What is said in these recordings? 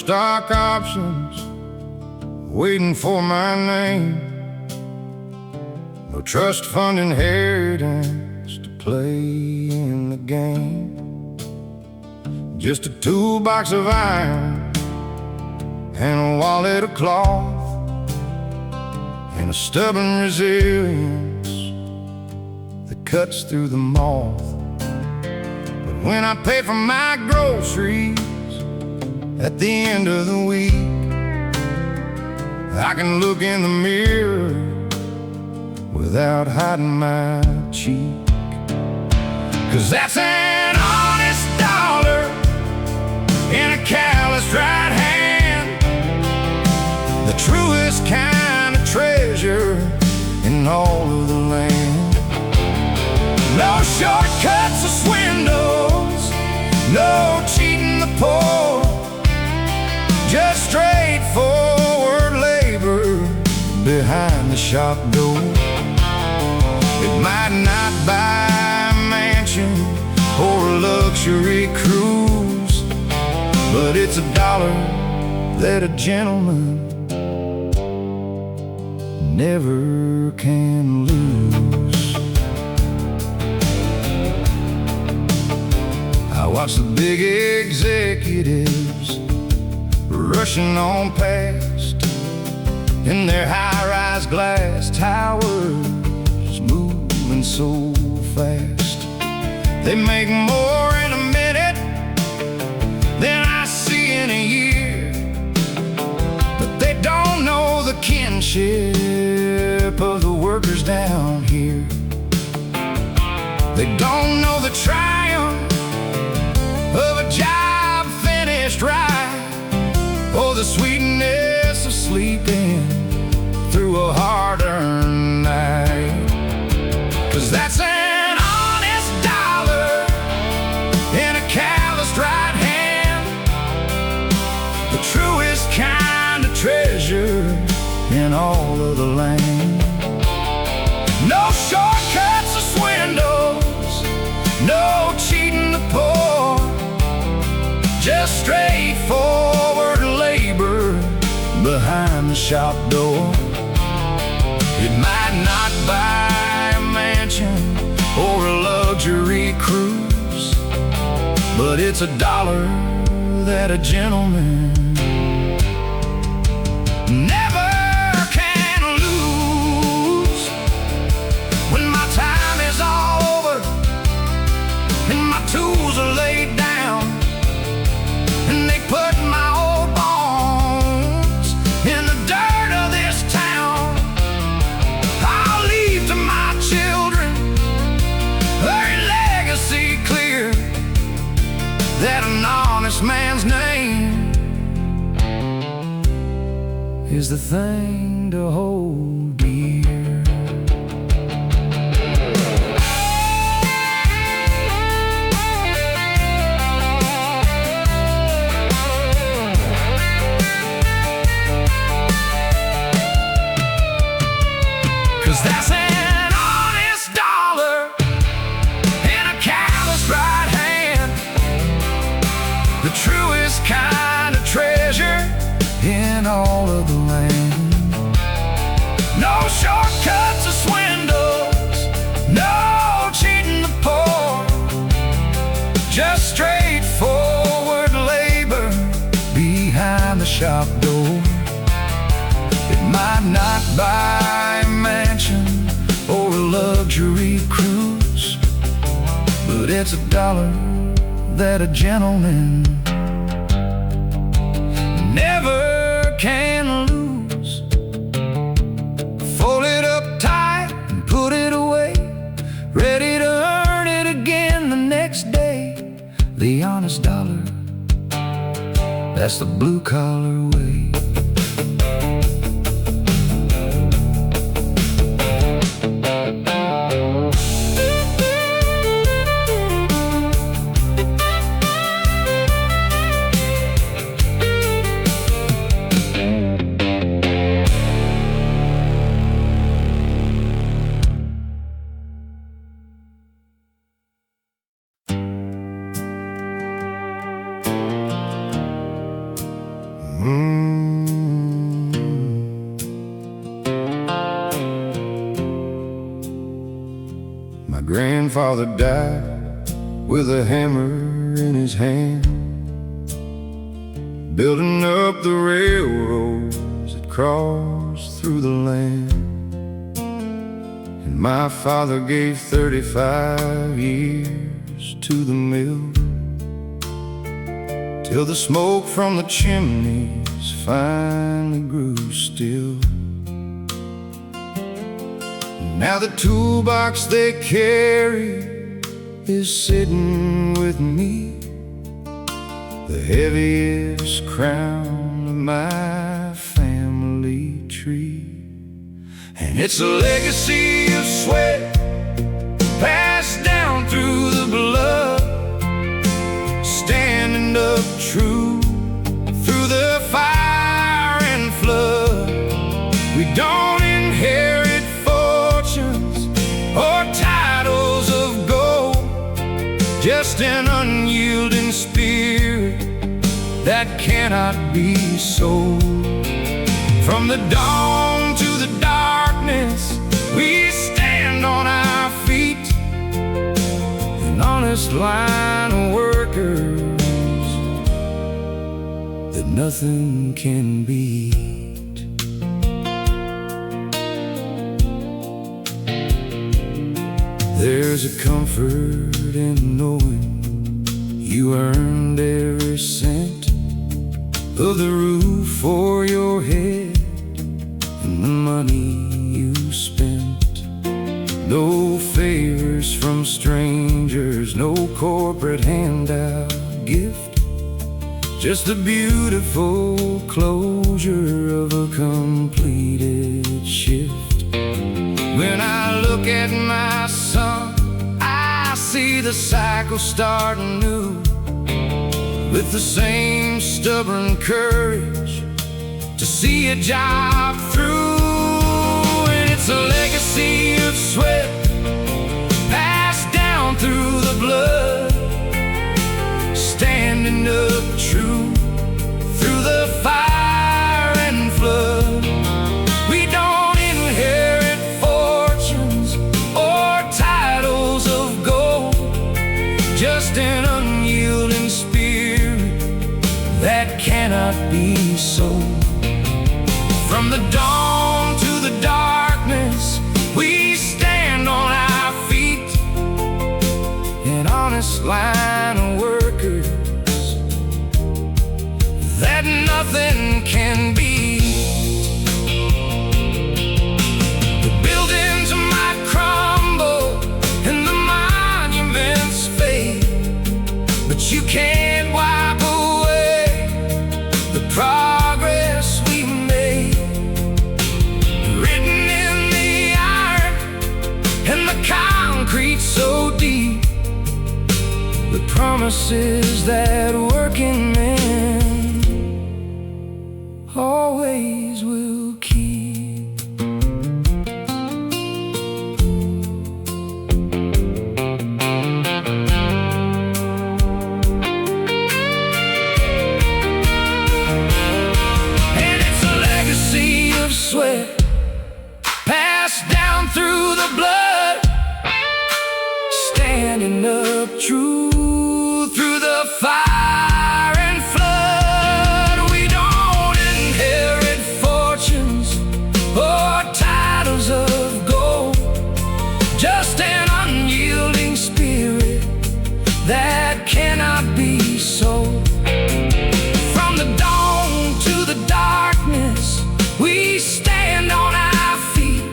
stock options waiting for my name. No trust fund inheritance to play in the game. Just a toolbox of iron and a wallet of cloth, and a stubborn resilience that cuts through the moth. But when I pay for my groceries at the end of the week, I can look in the mirror without hiding my cheek. 'Cause that's an honest dollar in a calloused right hand, the truest kind of treasure in all of the land. No shortcuts or swindles, no cheating the poor, just straightforward labor behind the shop door. It might not buy a mansion or a luxury cruise, but it's a dollar that a gentleman never can lose. I watch the big executives rushing on past in their high-rise glass towers, moving so fast. They make more in a minute than I see in a year, but they don't know the kinship of the workers down here. They don't know the triumph of a job finished right, or the sweetness of sleeping through a hard-earned night. 'Cause that's an honest dollar in a calloused right hand, the truest kind of treasure in all of the land. No shortcuts or swindles, no cheating the poor, just straightforward labor behind the shop door. It might not buy a mansion or a luxury cruise, but it's a dollar that a gentleman never can lose. When my time is all over and my tools are laid down, and they put my old bones in the dirt of this town, I'll leave to my children a legacy clear, that an honest man's name is the thing to hold dear. That's an honest dollar in a calloused right hand, the truest kind of treasure in all of the land. No shortcuts or swindles, no cheating the poor, just straightforward labor behind the shop door. It might not buy a mansion or a luxury cruise, but it's a dollar that a gentleman never can lose. Fold it up tight and put it away, ready to earn it again the next day. The honest dollar, that's the blue-collar way. grandfather died with a hammer in his hand, building up the railroads that crossed through the land. And my father gave 35 years to the mill, till the smoke from the chimneys finally grew still. Now the toolbox they carry is sitting with me, the heaviest crown of my family tree. And it's a legacy of sweat passed down through the blood, standing up true through the fire and flood. We don't inherit fortunes or titles of gold, just an unyielding spirit that cannot be sold. From the dawn to the darkness, we stand on our feet, an honest line of workers that nothing can beat. There's a comfort in knowing you earned every cent of the roof for your head and the money you spent. No favors from strangers, no corporate handout gift, just the beautiful closure of a completed shift. When I look at my son, I see the cycle starting new, with the same stubborn courage to see a job through. And it's a legacy of sweat passed down through the blood, standing up true through the fire and flood. We don't inherit fortunes or titles of gold, just an unyielding spirit that cannot be sold. From the dawn to the darkness, we stand on our feet, an honest line of workers that nothing can beat. The buildings might crumble and the monuments fade, but you can't wipe away the progress we made, written in the iron and the concrete so deep, the promises that working men always will keep. And it's a legacy of sweat passed down through the blood, standing up true through the fire and flood. We don't inherit fortunes or titles of gold, just an unyielding spirit that cannot be sold. From the dawn to the darkness, we stand on our feet,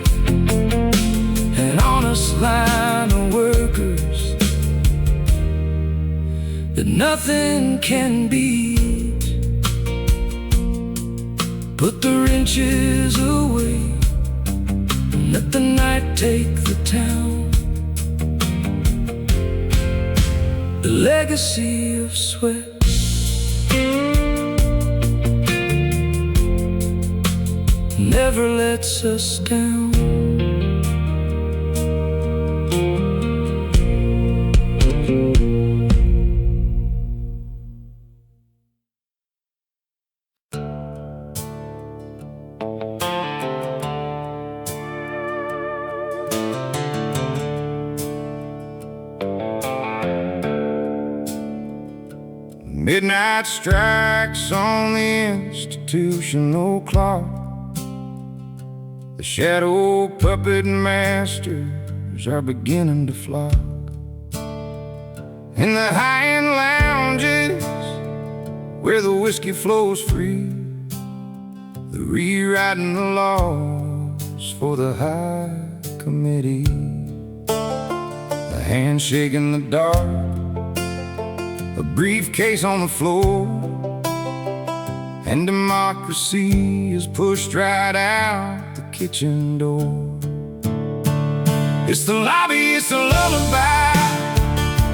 an honest line of workers that nothing can beat. Put the wrenches away and let the night take the town. The legacy of sweat never lets us down. Midnight strikes on the institutional clock. The shadow puppet masters are beginning to flock. In the high-end lounges where the whiskey flows free, they're rewriting the laws for the high committee. A handshake in the dark, a briefcase on the floor, and democracy is pushed right out the kitchen door. It's the lobby, it's a lullaby,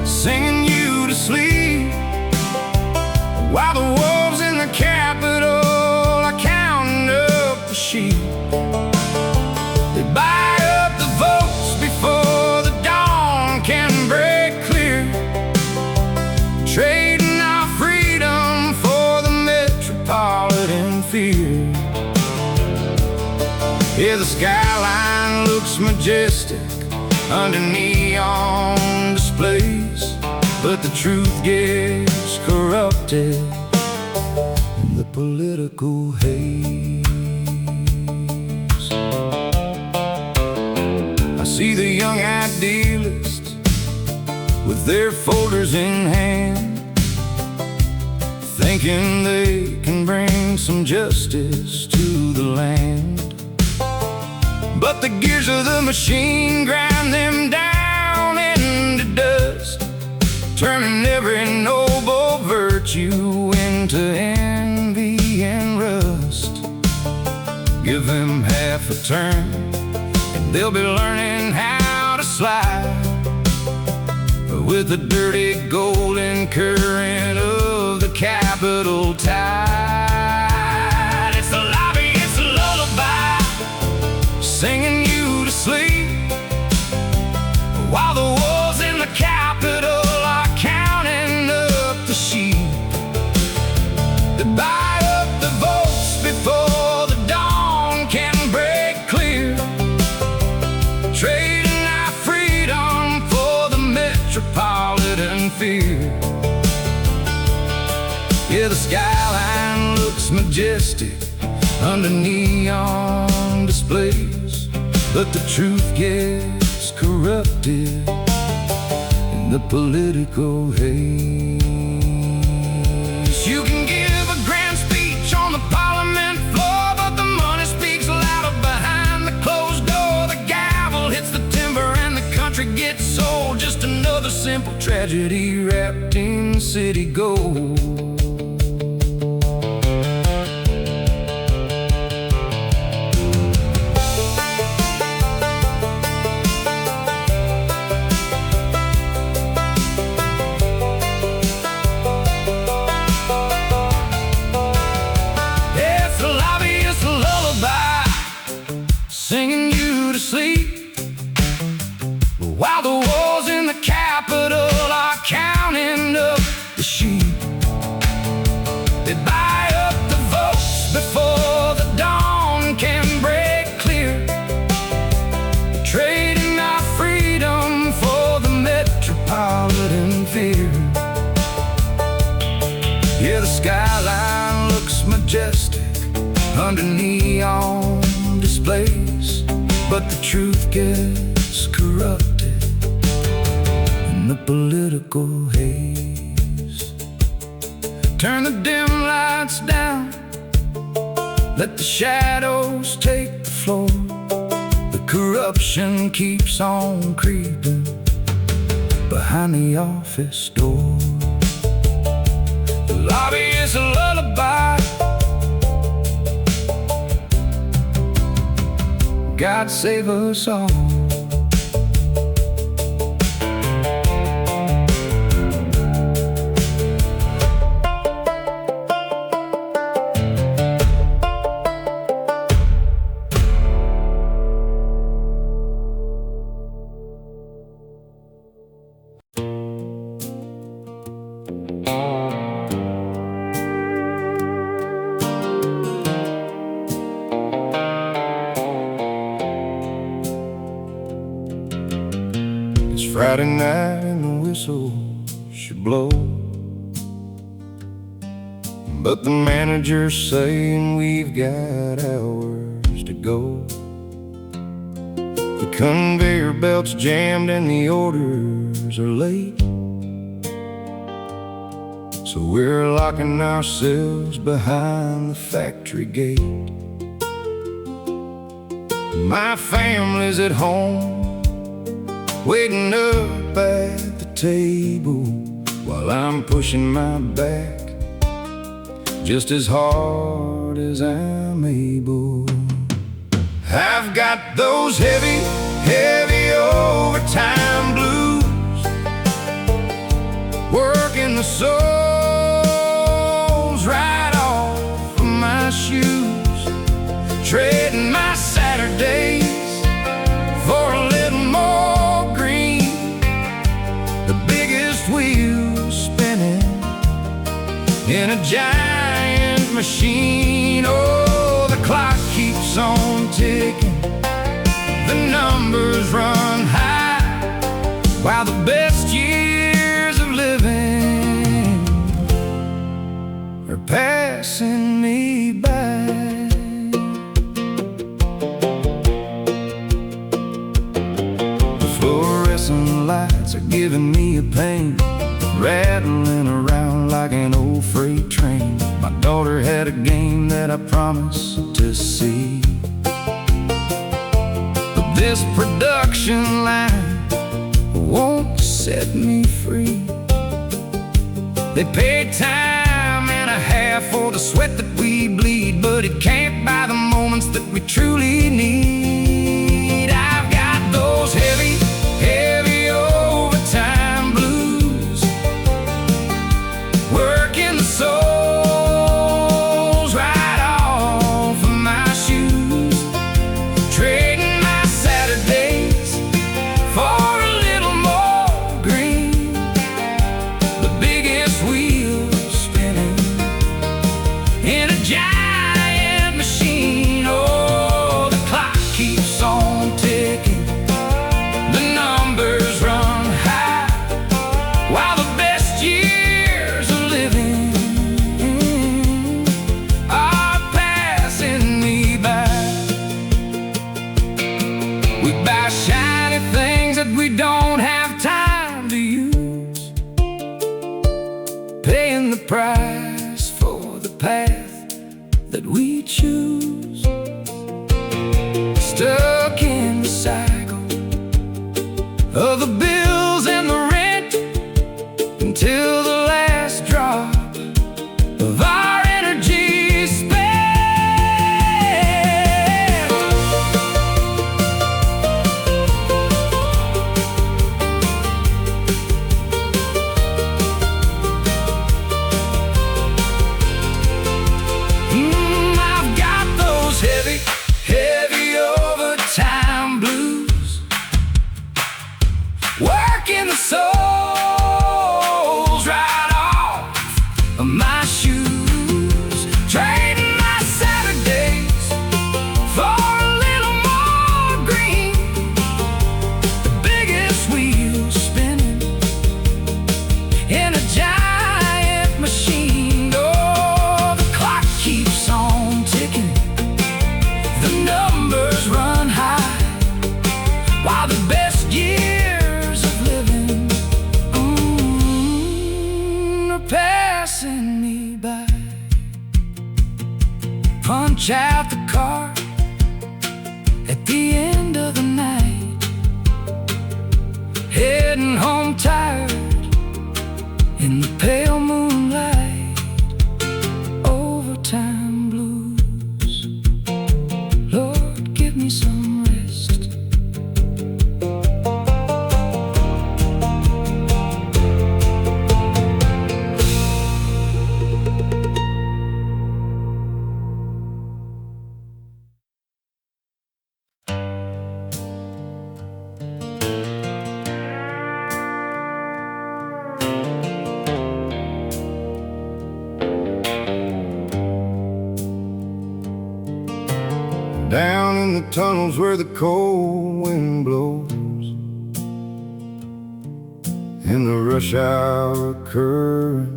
singing you to sleep, while the wolves in the Capitol are counting up the sheep. They buy up the votes before the dawn can break clear, trading our freedom for the metropolitan fear. Yeah, the skyline looks majestic under neon displays, but the truth gets corrupted in the political haze. I see the young idealists with their folders in hand, thinking they can bring some justice to the land. But the gears of the machine grind them down into dust, turning every noble virtue into envy and rust. Give them half a turn and they'll be learning how to slide with the dirty golden current of the capital tide. It's the lobby, it's a lullaby, singing you to sleep, while the wolves in the Capitol are counting up the sheep. They buy up the votes before the dawn can break clear, trading our freedom for the metropolitan fear. Yeah, the skyline looks majestic under neon displays, but the truth gets corrupted in the political haze. You can give a grand speech on the parliament floor, but the money speaks louder behind the closed door. The gavel hits the timber and the country gets sold. Just another simple tragedy wrapped in city gold. Singing you to sleep, while the wolves in the Capitol are counting up the sheep. They buy up the votes before the dawn can break clear, trading our freedom for the metropolitan fear. Yeah, the skyline looks majestic under neon displays, but the truth gets corrupted in the political haze. Turn the dim lights down, let the shadows take the floor. The corruption keeps on creeping behind the office door. The lobby is a lullaby, God save us all. Friday night and the whistle should blow. but the manager's saying we've got hours to go. The conveyor belt's jammed and the orders are late, so we're locking ourselves behind the factory gate. My family's at home, waiting up at the table, while I'm pushing my back just as hard as I'm able. I've got those heavy, heavy overtime blues, working the soles right off of my shoes, trading my Saturdays for a little more green. The biggest wheel spinning in a giant machine. Oh, the clock keeps on ticking, the numbers run high, while the best years of living are passing me by. The fluorescent lights are giving me a pain, rattling around like an old freight train. My daughter had a game that I promised to see, but this production line won't set me free. They pay time and a half for the sweat that we bleed, but it can't buy the moments that we truly need. I've got those heavy, heavy overtime blues, working the soles right off of my shoes, trading my Saturdays for a little more green. The biggest wheel spinning in a giant machine. Oh, the clock keeps on ticking, the numbers run high, while the best years of living are passing me by. We buy shiny things that we don't have time to use, paying the price for the path that we choose. Stuck in the cycle of the bills and the rent, until the last drop of our energy spent. I've got those heavy, heavy overtime blues, working the soles right off of my shoes, trading my Saturdays for a little more green. The biggest wheel spinning in a giant machine. Oh, the clock keeps on ticking, the numbers run high, while the best years of living are passing me by. Punch out the card at the end of the night, heading home tired in the pale moonlight. Overtime blues, Lord, give me some rest. Down in the tunnels where the cold wind blows, in the rush hour current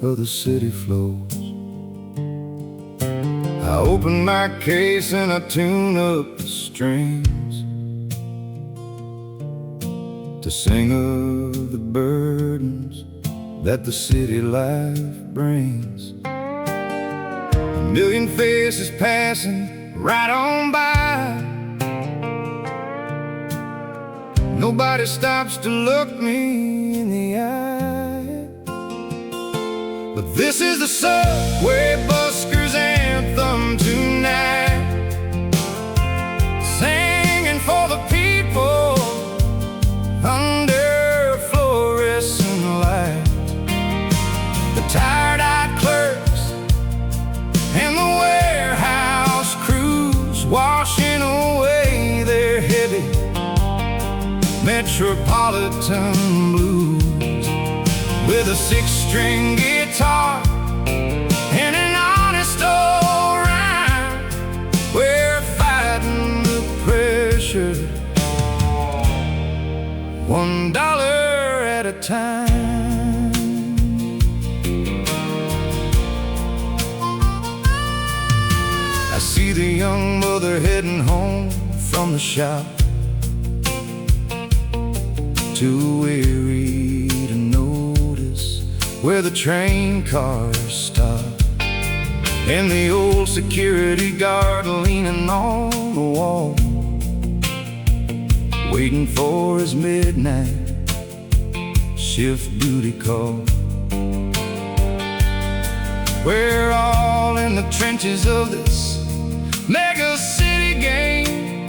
of the city flows, I open my case and I tune up the strings to sing of the burdens that the city life brings. A million faces passing right on by. Nobody stops to look me in the eye. But this is the subway busker's anthem tonight, singing for the people under fluorescent light. The tired-eyed clerks and the warehouse crews washing away their heavy metropolitan blues with a six-string guitar and an honest old rhyme. We're fighting the pressure, $1 at a time. I see the young mother heading home from the shop, too weary to notice where the train cars stop, and the old security guard leaning on the wall, waiting for his midnight shift duty call. We're all in the trenches of this mega city game,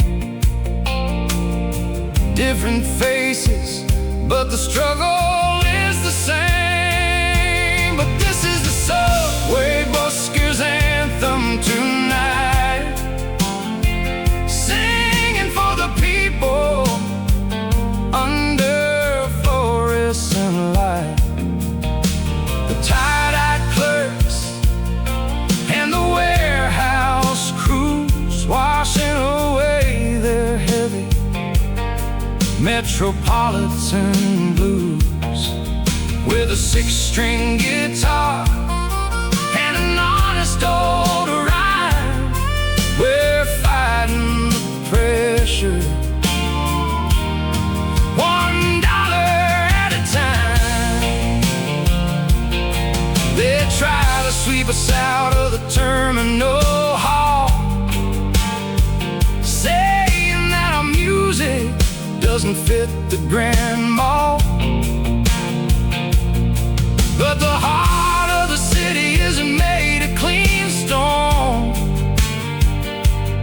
different faces, but the struggle is the same. But this is the subway busker's anthem tonight, singing for the people under fluorescent light. The tired-eyed clerks and the warehouse crews washing away their heavy metropolitan blues with a six-string guitar and an honest old rhyme. We're fighting the pressure, $1 at a time. They try to sweep us out of the terminal hall, saying that our music doesn't fit the grand mall. But the heart of the city isn't made of clean stone.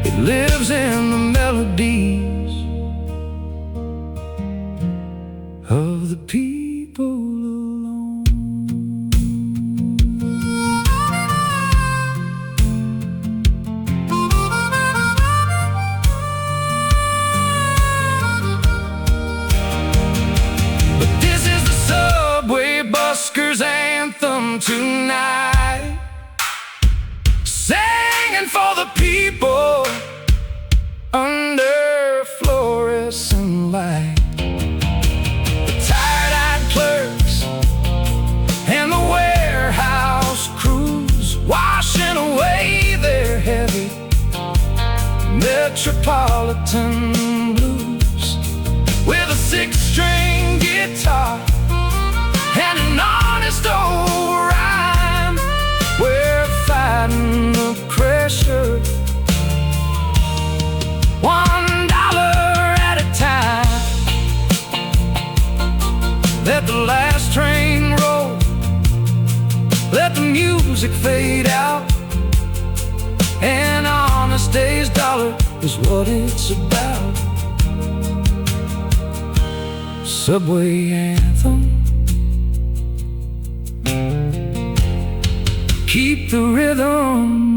It lives in the melodies of the people alone. But this is the subway busker's anthem tonight, singing for the people under fluorescent light. The tired-eyed clerks and the warehouse crews washing away their heavy metropolitan blues with a six-string guitar and an honest old rhyme. We're fighting the pressure, $1 at a time. Let the last train roll, let the music fade out. An honest day's dollar is what it's about. Subway anthem, keep the rhythm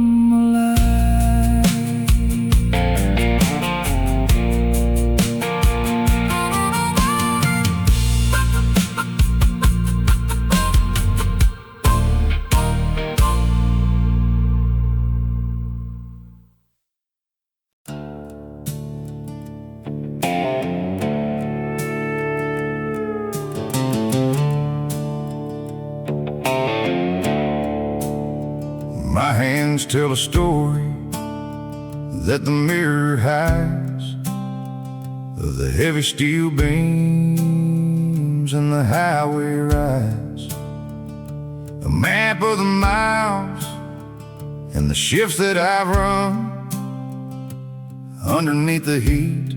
My hands tell a story that the mirror hides, of the heavy steel beams and the highway rise, a map of the miles and the shifts that I've run underneath the heat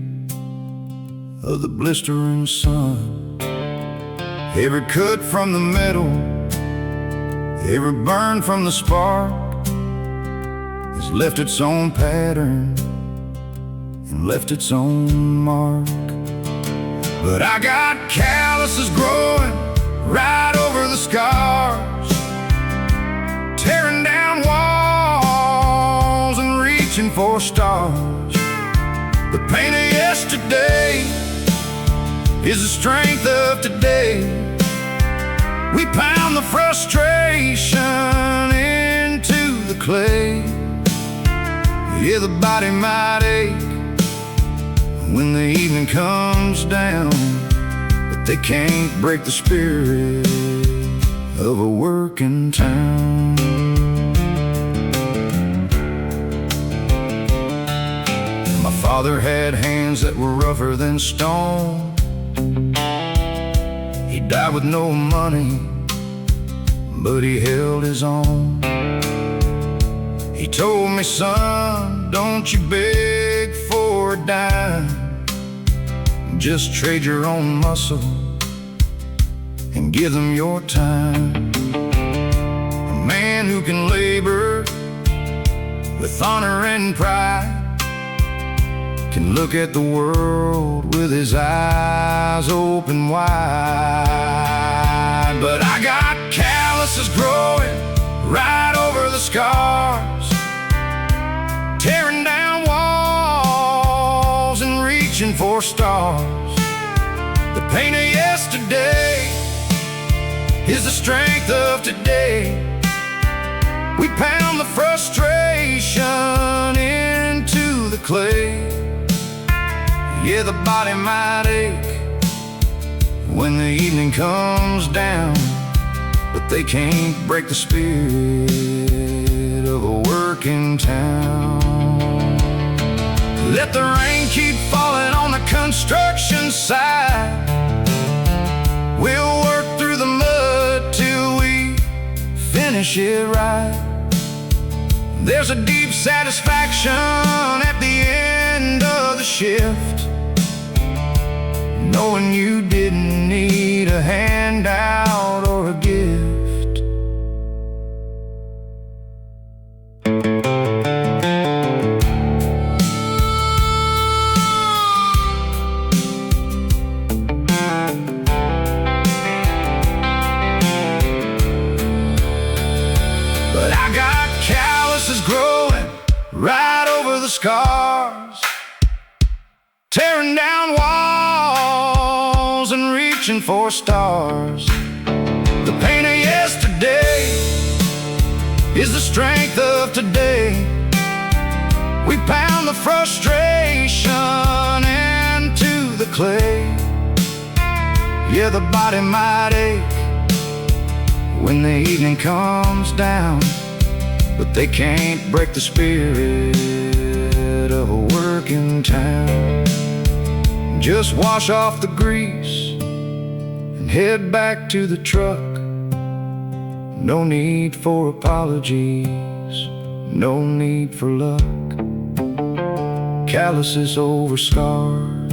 of the blistering sun. Every cut from the metal, every burn from the spark has left its own pattern and left its own mark. But I got calluses growing right over the scars, tearing down walls and reaching for stars. The pain of yesterday is the strength of today. We pound the frustration into the clay. Yeah, the body might ache when the evening comes down, but they can't break the spirit of a working town. My father had hands that were rougher than stone. He died with no money, but he held his own. He told me, son, don't you beg for a dime, just trade your own muscle and give them your time. A man who can labor with honor and pride can look at the world with his eyes open wide. But I got calluses growing right over the scars, tearing down walls and reaching for stars. The pain of yesterday is the strength of today. We pound the frustration into the clay. Yeah, the body might ache when the evening comes down, but they can't break the spirit of a working town. Let the rain keep falling on the construction site. We'll work through the mud till we finish it right. There's a deep satisfaction at the end of the shift, knowing you didn't need a handout or a gift. But I got calluses growing right over the scars, tearing down walls and reaching for stars. The pain of yesterday is the strength of today. We pound the frustration into the clay. Yeah, the body might ache when the evening comes down, but they can't break the spirit of a working town. Just wash off the grease and head back to the truck. No need for apologies, no need for luck. Calluses over scars,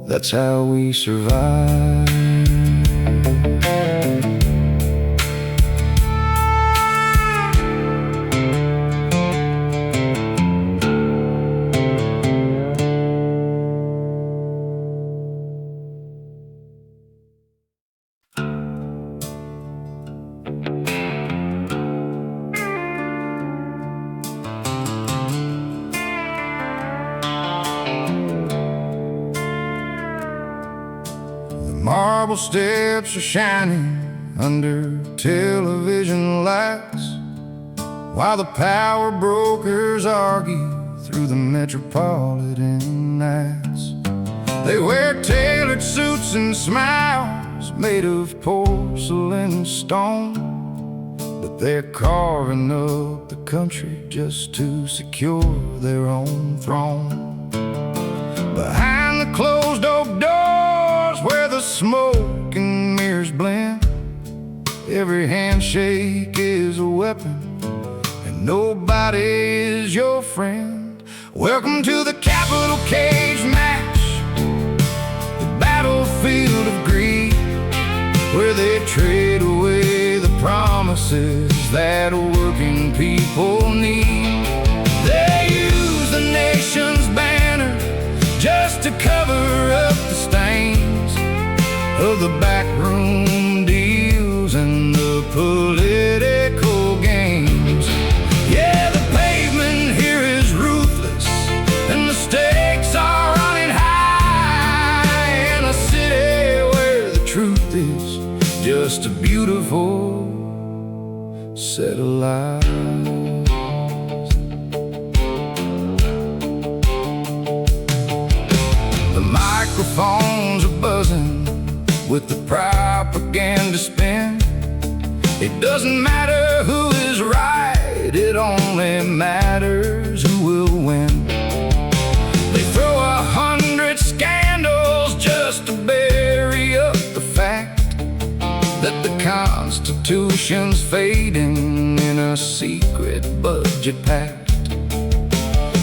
that's how we survive. Marble steps are shining under television lights, while the power brokers argue through the metropolitan nights. They wear tailored suits and smiles made of porcelain stone, but They're carving up the country just to secure their own throne. Behind the closed oak doors where the smoke and mirrors blend, every handshake is a weapon and nobody is your friend. Welcome to the Capital Cage Match, the battlefield of greed, where they trade away the promises that working people need. They use the nation's banner just to cover up the stains of the backroom deals and the political games. Yeah, the pavement here is ruthless and the stakes are running high, in a city where the truth is just a beautiful set of lies. The microphones are buzzing with the propaganda spin. It doesn't matter who is right, it only matters who will win. They throw 100 scandals just to bury up the fact that the Constitution's fading in a secret budget pact.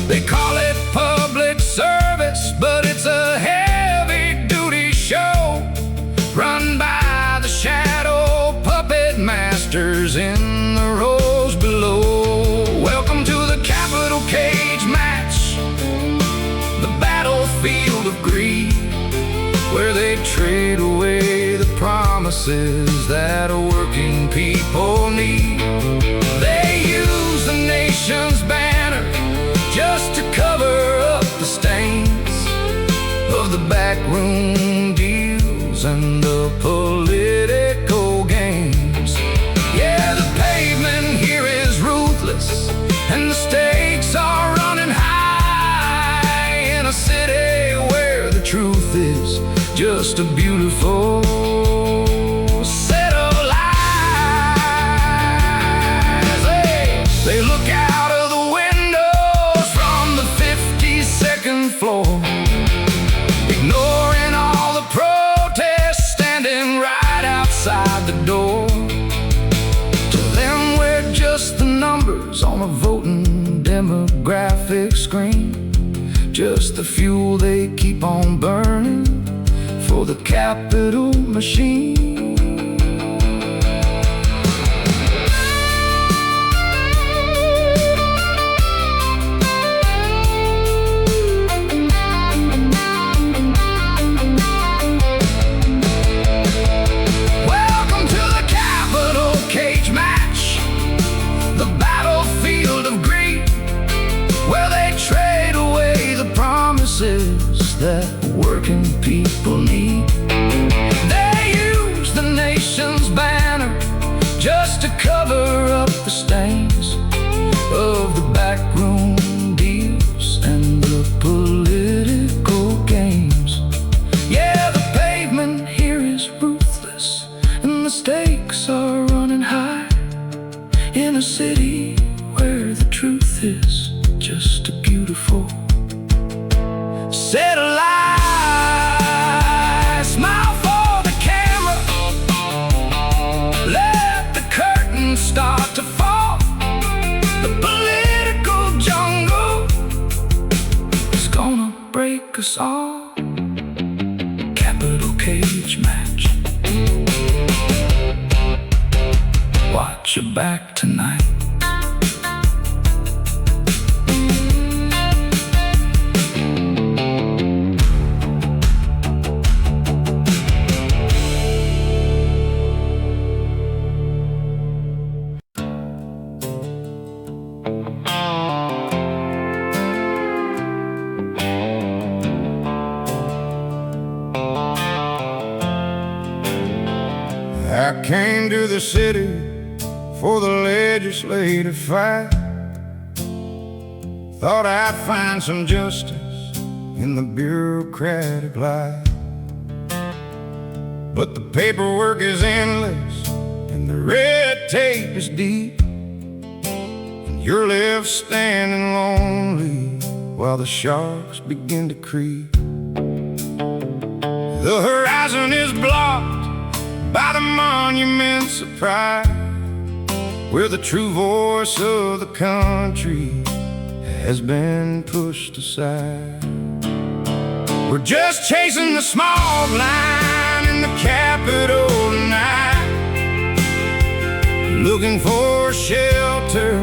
They call it public service, but it's a heavy-duty show run by the shadow puppet masters in the rows below. Welcome to the Capital Cage Match, the battlefield of greed, where they trade away the promises that working people need. They use the nation's banner just to cover up the stains of the backroom deals and the political games. Yeah, the pavement here is ruthless and the stakes are running high, in a city where the truth is just a beautiful set of lies. Hey, they look out of the windows from the 52nd floor, ignoring all the protests standing right outside the door. To them we're just the numbers on a voting demographic screen, just the fuel they keep on burning for the capital machine. Welcome to the Capital Cage Match, the battlefield of greed, where they trade away the promises that working people need. They use the nation's banner just to cover up the stains of the backroom deals and the political games. Yeah, the pavement here is ruthless and the stakes are running high, in a city where the truth is just a beautiful set of lies. Smile for the camera, let the curtain start to fall. The political jungle is gonna break us all. Capital Cage Match, watch your back tonight. I came to the city for the legislative fight. Thought I'd find some justice in the bureaucratic life. But the paperwork is endless and the red tape is deep, and you're left standing lonely while the sharks begin to creep. The horizon is blocked by the monuments of pride, where the true voice of the country has been pushed aside. We're just chasing the smog line in the Capitol tonight, looking for shelter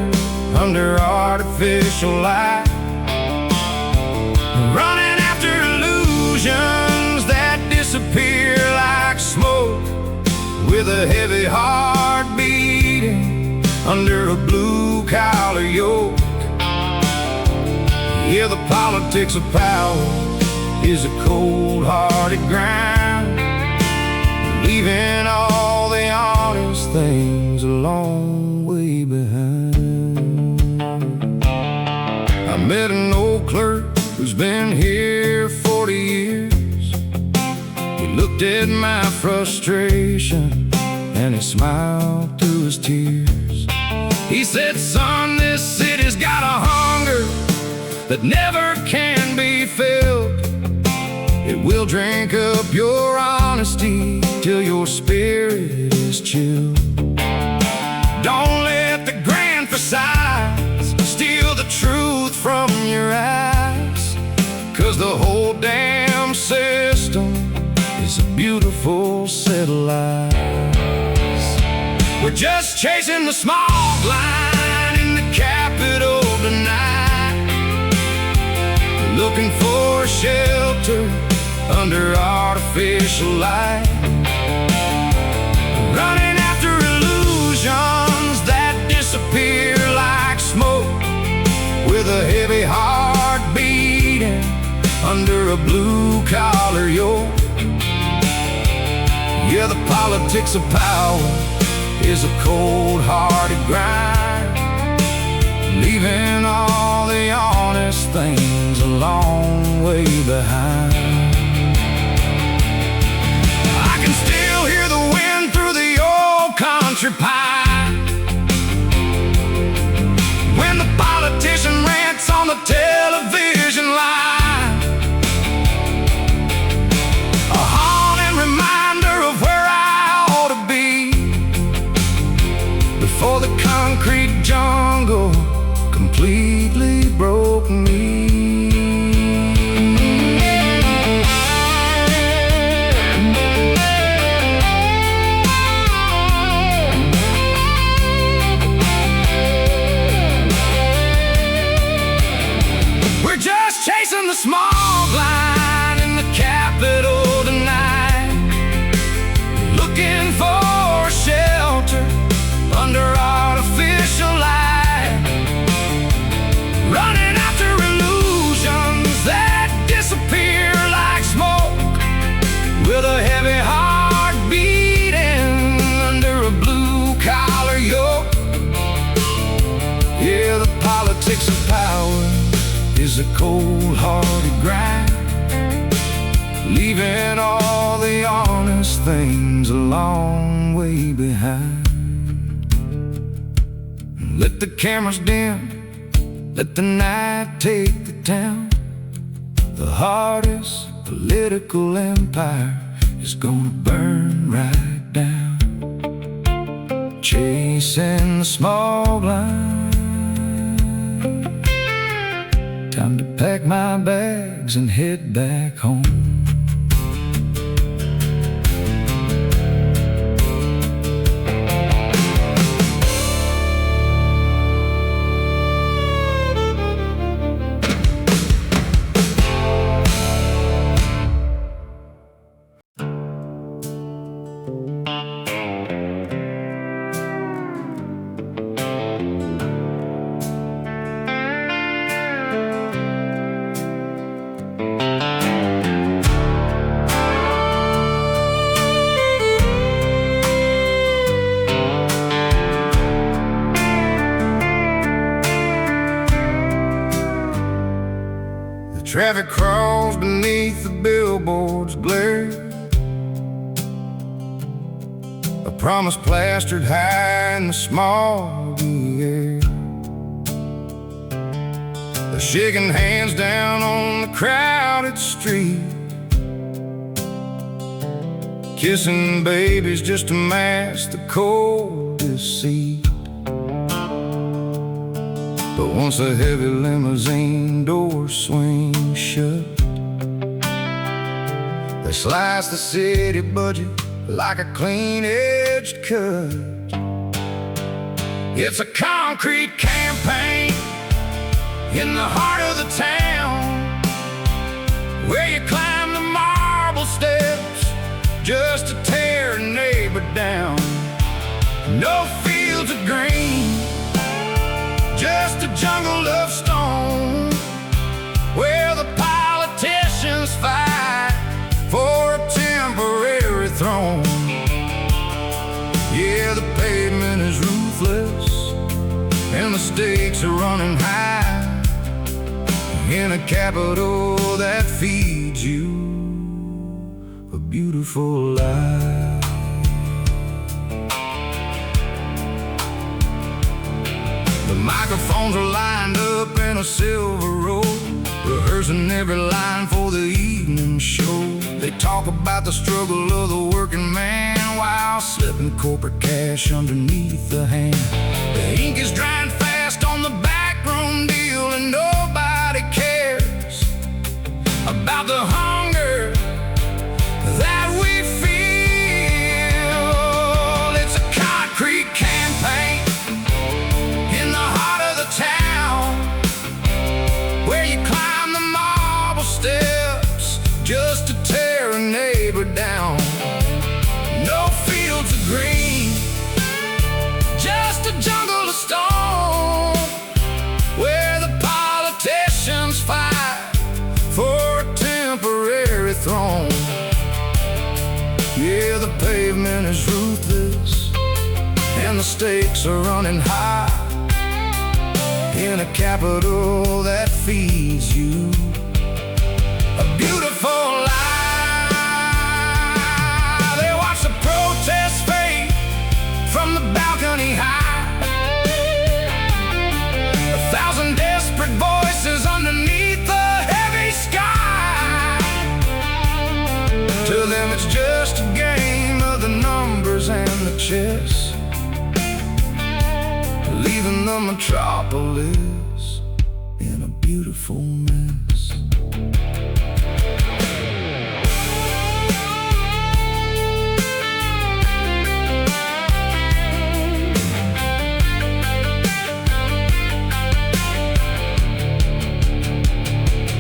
under artificial light, running after illusions that disappear like smoke, with a heavy heart beating under a blue-collar yoke. Yeah, the politics of power is a cold-hearted grind, leaving all the honest things a long way behind. I met an old clerk who's been here 40 years. He looked at my frustration and he smiled through his tears. He said, "Son, this city's got a hunger that never can be filled. It will drink up your honesty till your spirit is chilled. Don't let the grand facades steal the truth from your eyes, 'cause the whole damn system is a beautiful set of lies. We're just chasing the smog line in the Capitol tonight, looking for shelter under artificial light, running after illusions that disappear like smoke, with a heavy heart beating under a blue-collar yoke. Yeah, the politics of power is a cold-hearted grind, leaving all the honest things a long way behind. I can still hear the wind through the old country pine, when the politician rants on the television line, a haunting reminder of where I ought to be before the concrete jungle completely broke me. We're just chasing the smog line in the Capitol tonight, looking for shelter under artificial light, running after illusions that disappear like smoke, with a heavy heart beating under a blue-collar yoke. Yeah, the politics of power is a cold-hearted grind, leaving all the honest things a long way behind. Let the cameras dim, let the night take the town. The hardest political empire is gonna burn right down. Chasing the smog line, time to pack my bags and head back home. Traffic crawls beneath the billboard's glare, a promise plastered high in the smoggy air. They're shaking hands down on the crowded street, kissing babies just to mask the cold deceit. But once a heavy limousine door swings shut, they slice the city budget like a clean-edged cut. It's a concrete campaign in the heart of the town, where you climb the marble steps just to tear a neighbor down. No fields of green, just a jungle of stone, where the politicians fight for a temporary throne. Yeah, the pavement is ruthless and the stakes are running high, in a capital that feeds you a beautiful life. The microphones are lined up in a silver row, rehearsing every line for the evening show. They talk about the struggle of the working man while slipping corporate cash underneath the hand. The ink is drying fast on the backroom deal, and nobody cares about the hunger that we feel. It's a concrete campaign in the heart of the town, where you climb the marble steps just to tear a neighbor down. No fields of green, just a jungle of stone, where the politicians fight for a temporary throne. Yeah, the pavement is ruthless and the stakes are running high, in a capital that feeds you a beautiful life. They watch the protests fade from the balcony high, 1,000 desperate voices underneath the heavy sky. To them it's just a game of the numbers and the chess, leaving the metropolis in a beautiful mess.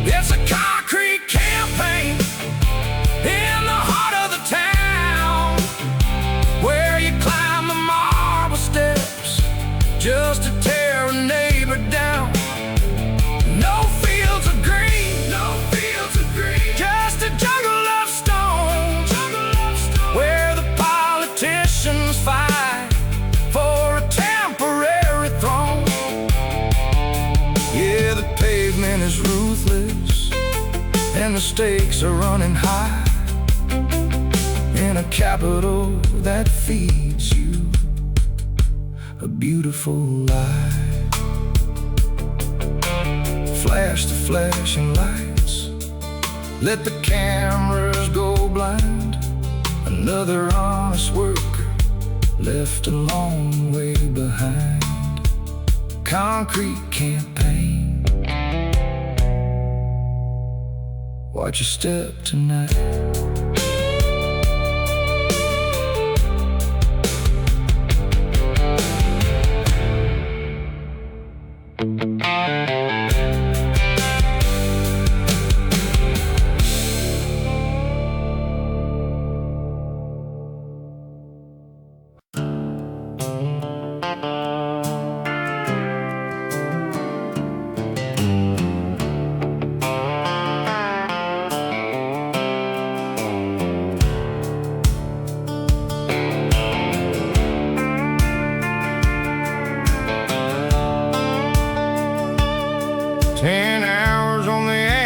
It's a concrete campaign in the heart of the town, where you climb the marble steps just to tear a neighbor down. No fields of green, no fields of green, just a jungle of stone, where the politicians fight for a temporary throne. Yeah, the pavement is ruthless and the stakes are running high, in a capital that feeds you a beautiful life. Flash the flashing lights, let the cameras go blind. Another honest worker left a long way behind. Concrete campaign, watch your step tonight.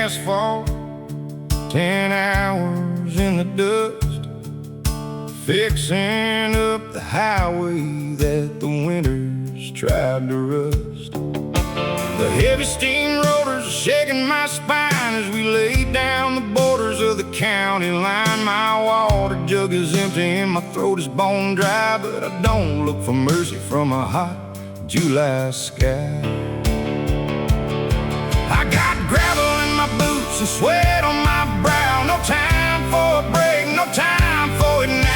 asphalt, 10 hours in the dust, fixing up the highway that the winters tried to rust. The heavy steamrollers are shaking my spine as we lay down the borders of the county line. My water jug is empty and my throat is bone dry, but I don't look for mercy from a hot July sky. I got gravel in my boots and sweat on my brow. No time for a break, no time for it now.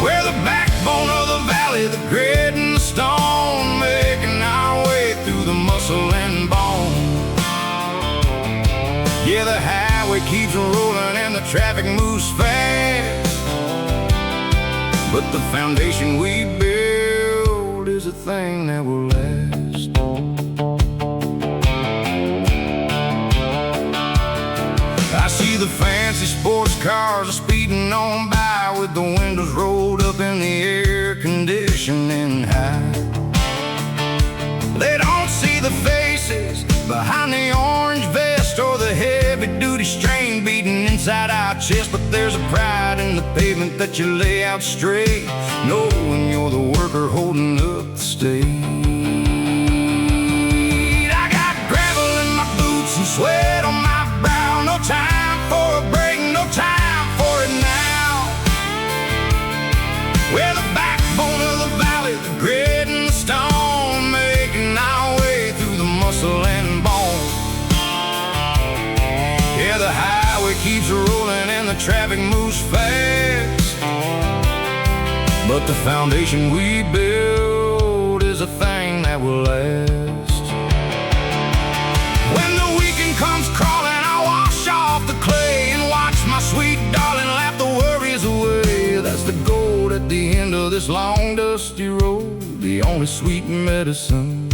We're the backbone of the valley, the grit and the stone, making our way through the muscle and bone. Yeah, the highway keeps rolling and the traffic moves fast, but the foundation we build is a thing that will last. I see the fancy sports cars speeding on by with the windows rolled up and the air conditioning high. They don't see the faces behind the orange vest or the heavy-duty strain beating inside our chest, but there's a pride in the pavement that you lay out straight, knowing you're the worker holding up the state. I got gravel in my boots and sweat on my brow. No time for a break, no time for it now. We're the backbone of the valley, the grit and the stone, making our way through the muscle and bone. Yeah, the highway keeps rolling and the traffic moves fast, but the foundation we build is a thing that will last. When the weekend comes crawling, I wash off the clay and watch my sweet darling laugh the worries away. That's the gold at the end of this long dusty road, the only sweet medicine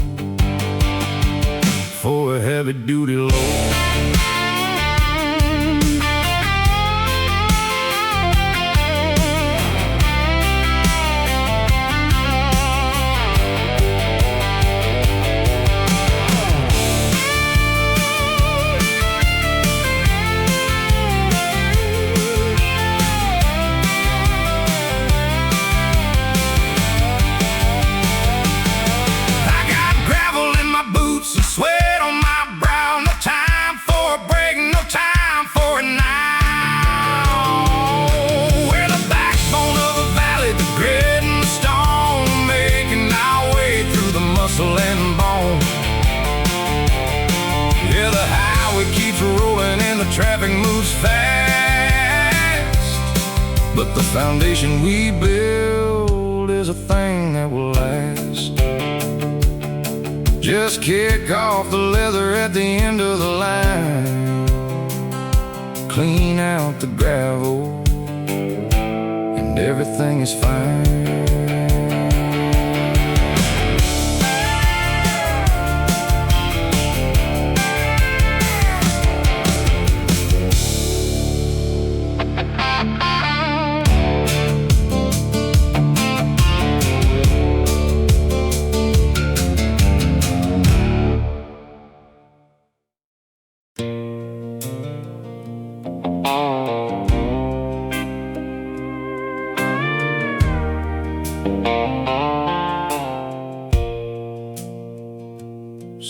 for a heavy-duty load. Sweat on my brow, no time for a break, no time for it now. We're the backbone of the valley, the grit and the stone, making our way through the muscle and bone. Yeah, the highway keeps rolling and the traffic moves fast, but the foundation we build is a thing that will last. Just kick off the leather at the end of the line, clean out the gravel, and everything is fine.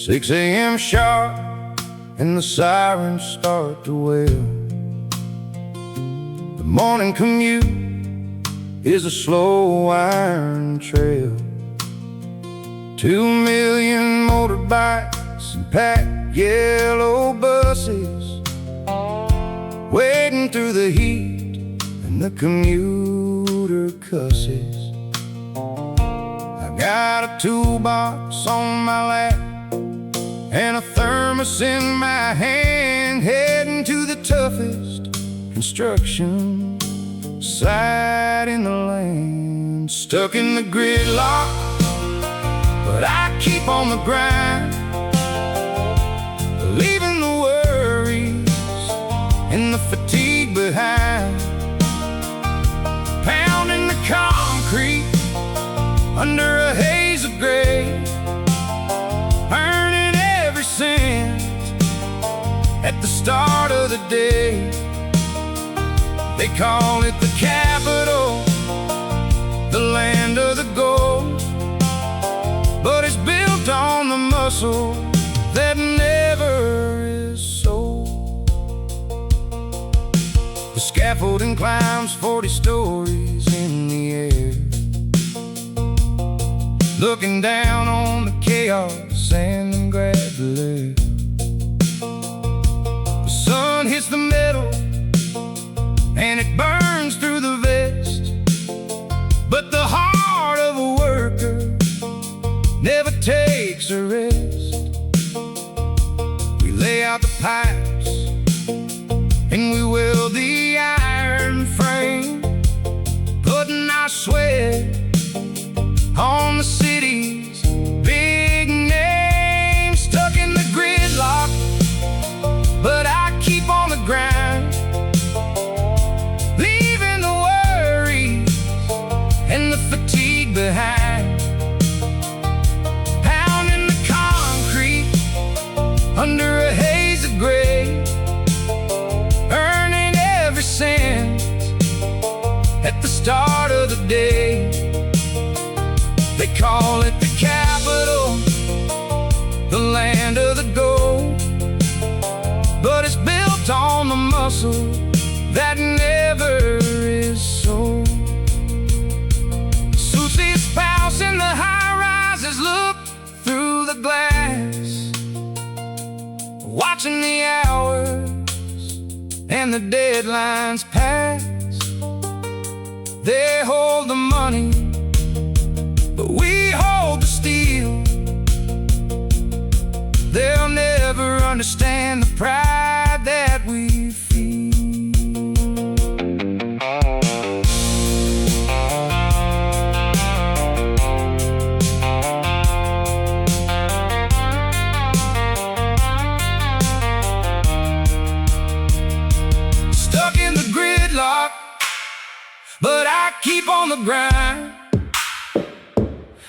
"6 a.m. sharp and the sirens start to wail. The morning commute is a slow iron trail. 2 million motorbikes and packed yellow buses, wading through the heat and the commuter cusses. I got a toolbox on my lap and a thermos in my hand, heading to the toughest construction site in the land. Stuck in the gridlock, but I keep on the grind, leaving the worries and the fatigue behind. Pounding the concrete under a haze of gray, earning every cent at the start of the day. They call it the capital, land of the gold, but it's built on the muscle that never is sold. The scaffolding climbs 40 stories in the air, looking down on the chaos and the gravel. The sun hits the metal and it burns through the vest, but the heart of a worker never takes a rest. We lay out the pipes and we weld the iron frame, putting our sweat on the city's big name. Stuck in the gridlock, but I keep on the grind, leaving the worries and the fatigue behind. Pounding the concrete under a haze of gray, earning every cent at the start of the day. They call it the capital, the land of the gold, but it's built on the muscle that never is sold. Susie's spouse in the high-rises look through the glass, watching the hours and the deadlines pass. They hold the money, but we hold the steel. They'll never understand the pride that we feel. Stuck in the gridlock, but I keep on the grind,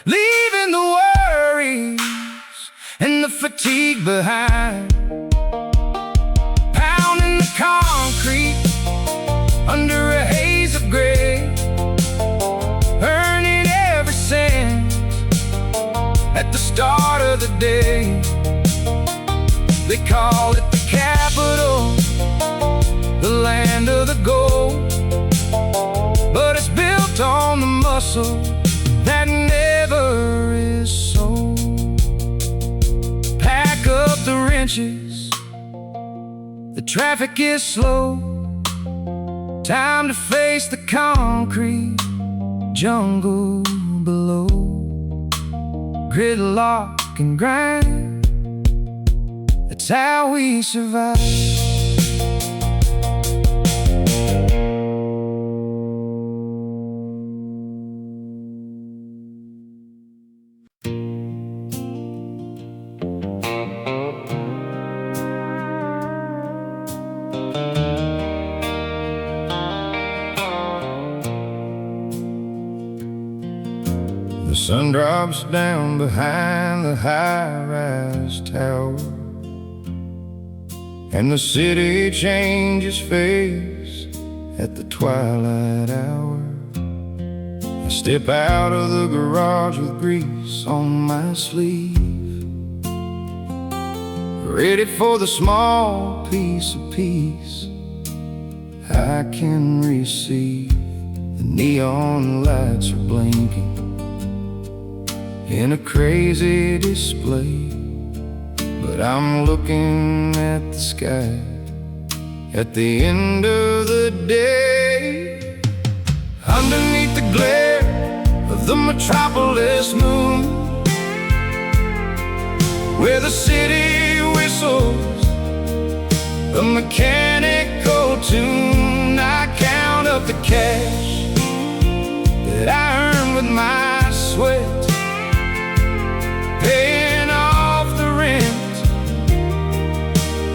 leaving the worries and the fatigue behind. Pounding the concrete under a haze of gray, earning every cent at the start of the day. They call it the capital, the land of the gold, but it's built on the muscle that never is sold. Pack up the wrenches, the traffic is slow. Time to face the concrete jungle below. Gridlock and grind, that's how we survive. The sun drops down behind the high-rise tower, and the city changes face at the twilight hour. I step out of the garage with grease on my sleeve, ready for the small piece of peace I can receive. The neon lights are blinking in a crazy display, but I'm looking at the sky at the end of the day. Underneath the glare of the metropolis moon, where the city whistles a mechanical tune, I count up the cash that I earned with my sweat, paying off the rent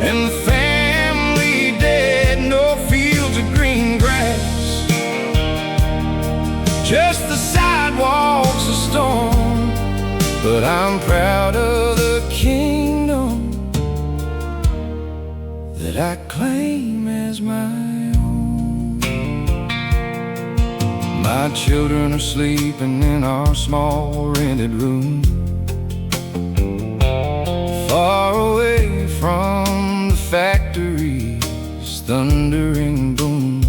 and the family debt. No fields of green grass, just the sidewalks of stone. But I'm proud of the kingdom that I claim as my own. My children are sleeping in our small rented room, far away from the factory's thundering boom.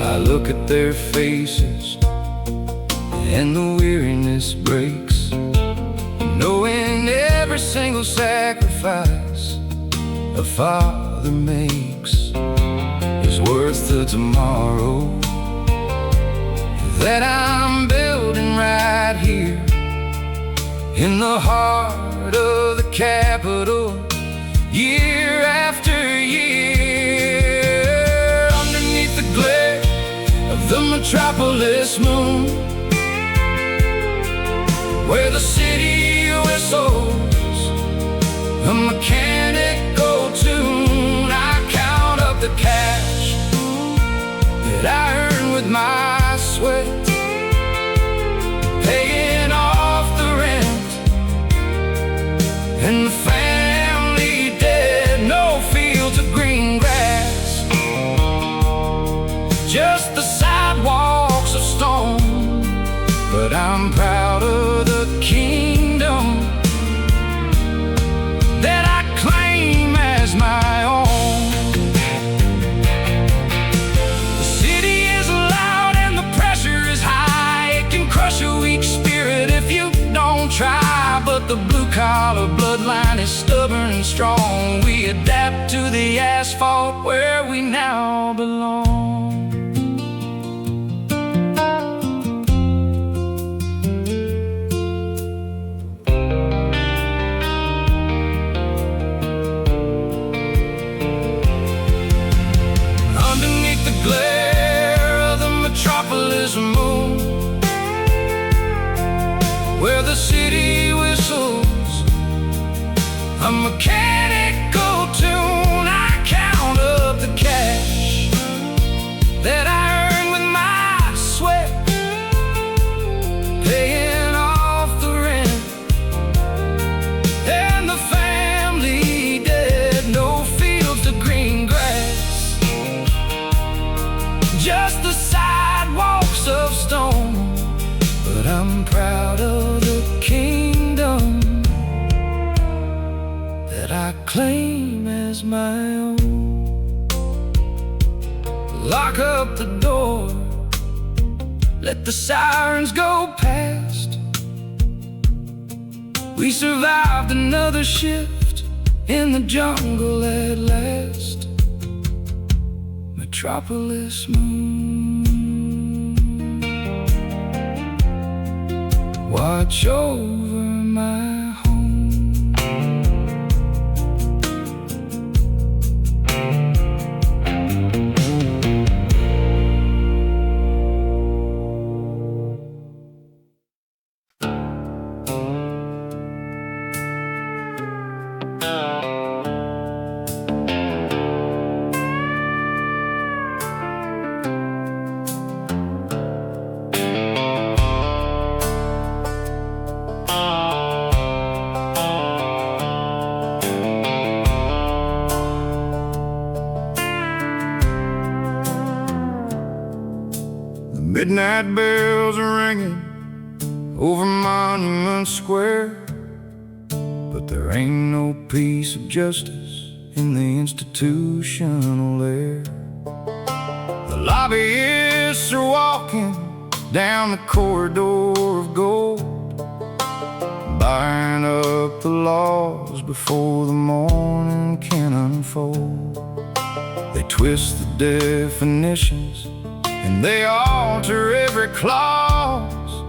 I look at their faces and the weariness breaks, knowing every single sacrifice a father makes is worth the tomorrow that I'm building right here in the heart of the capital, year after year. Underneath the glare of the metropolis moon, where the city whistles a mechanical tune, I count up the cash that I earn with my sweat, paying off the rent and the family debt. No fields of green grass, just the sidewalks of stone. But I'm proud of the kingdom that I claim as my own. The city is loud and the pressure is high. It can crush a weak spirit if you don't try. But the blue-collar bloodline is stubborn and strong. We adapt to the asphalt where we now belong. Glare of the metropolis moon, where the city whistles a mechanical tune, I count up the cash that I earn with my sweat, paying off the rent and the family debt. No fields of green grass, just the sidewalks of stone. But I'm proud of the kingdom that I claim as my own. Lock up the door, let the sirens go past. We survived another shift in the jungle at last. Metropolis moon, watch over my home. Midnight bells are ringing over Monument Square, but there ain't no peace of justice in the institutional air. The lobbyists are walking down the corridor of gold, buying up the laws before the morning can unfold. They twist the definitions and they alter every clause,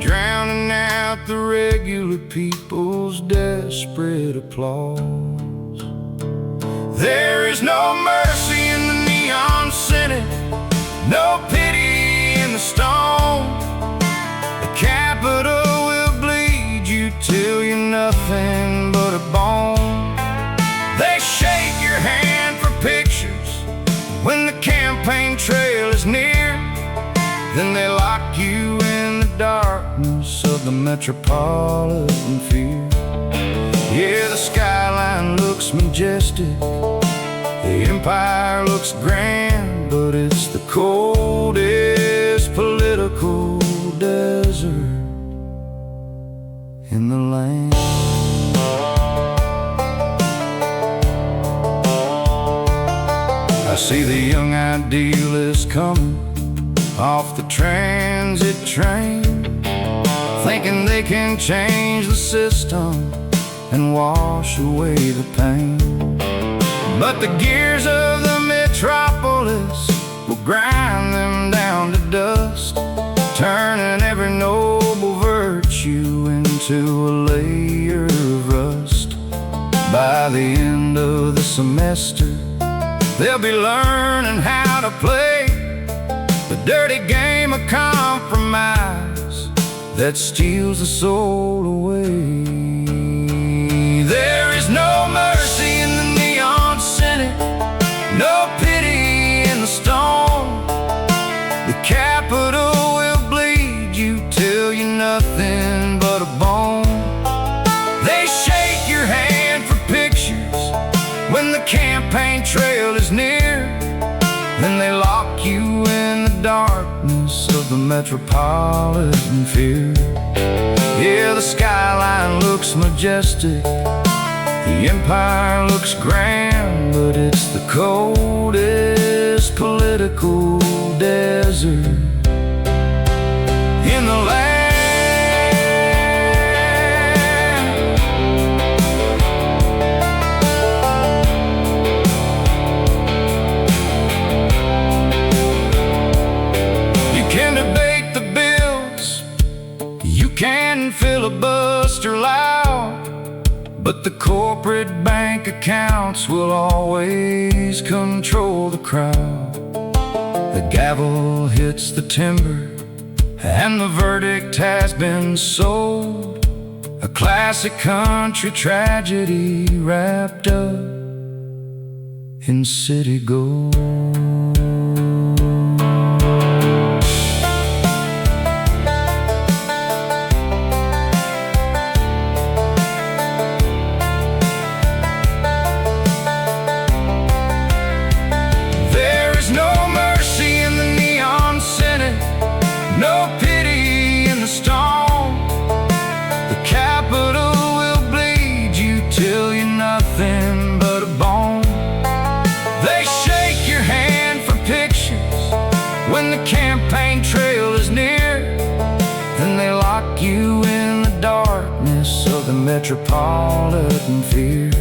drowning out the regular people's desperate applause. There is no mercy in the neon Senate, no pity in the stone. The Capitol will bleed you till you're nothing but a bone. They shake your hand for pictures when the campaign trail is near, then they lock you in the darkness of the metropolitan fear. Yeah, the skyline looks majestic, the empire looks grand, but it's it's the coldest political desert in the land. I see the young idealists coming off the transit train, thinking they can change the system and wash away the pain. But the gears of the metropolis will grind them down to dust, turning every noble virtue into a layer of rust. By the end of the semester, they'll be learning how to play the dirty game of compromise that steals the soul away. There is no mercy in the neon Senate, no pity in the stone. The Capitol will bleed you till you're nothing but a bone. They shake your hand for pictures when the campaign trail is near, then they lock you in the darkness of the metropolitan fear. Yeah, the skyline looks majestic, the empire looks grand, but it's the coldest political desert in the land. You can debate the bills, you can filibuster loud, but the corporate bank accounts will always control the crowd. The gavel hits the timber, and the verdict has been sold. A classic country tragedy wrapped up in city gold. No pity in the storm. The Capitol will bleed you till you're nothing but a bone. They shake your hand for pictures when the campaign trail is near, then they lock you in the darkness of the metropolitan fear.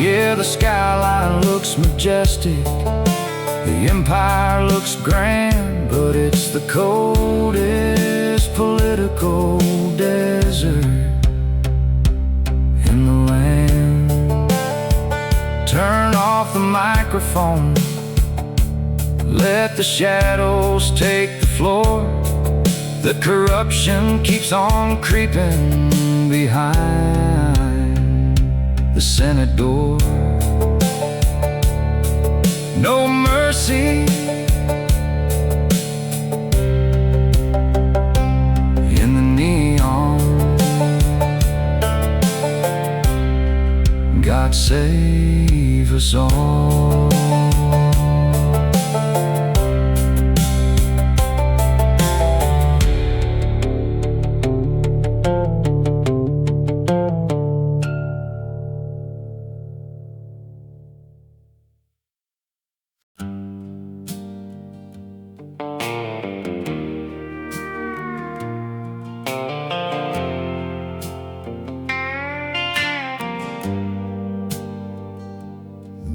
Yeah, the skyline looks majestic, the empire looks grand, but it's the coldest political desert in the land. Turn off the microphone, let the shadows take the floor. The corruption keeps on creeping behind the Senate door. No mercy in the neon. God save us all.